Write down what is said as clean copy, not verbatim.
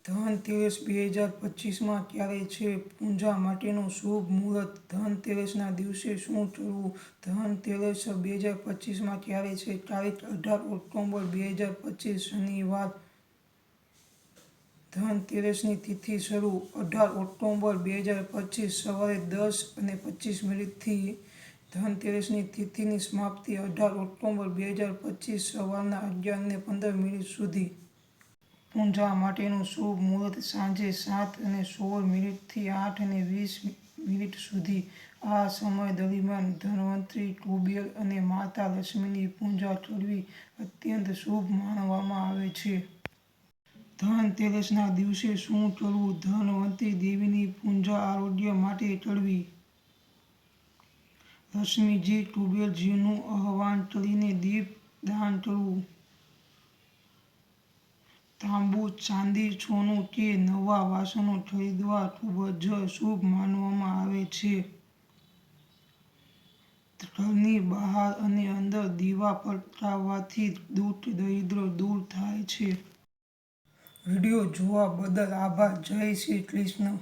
ધનતેરસ 2025 ક્યારે છે? પૂજા માટેનું શુભ મુહૂર્ત. ધનતેરસના દિવસે શું કરવું? ધનતેરસ 2025 ક્યારે છે? તારીખ 18 ઓક્ટોબર 2025 શનિવાર. ધનતેરસની તિથિ શરૂ 18 ઓક્ટોબર 2025 સવારે 10:25 ધનતેરસની તિથિની સમાપ્તિ 18 ઓક્ટોબર 2025 સવારના 11:15 સુધી. પૂજા માટેનું શુભ મુહૂર્ત સાંજે 7:16 થી 8:20 સુધી. આ સમય દરમિયાન ધન્વંતરી, કુબેર અને માતા લક્ષ્મીની પૂજા કરવી અત્યંત શુભ માનવામાં આવે છે. ધનતેરસના દિવસે શું કરવું? ધન્વંતરી દેવીની પૂજા આરોગ્ય માટે કરવી. લક્ષ્મીજી, કુબેરજીનું આહ્વાન કરીને દીપ દાન કરવું. તાંબુ, ચાંદી, સોનું કે નવા વાસણો ખરીદવા ખૂબ જ શુભ માનવામાં આવે છે. ઘરની બહાર અને અંદર દીવા પ્રગટાવવાથી દુઃખ દરિદ્ર દૂર થાય છે. વિડીયો જોવા બદલ આભાર. જય શ્રી કૃષ્ણ.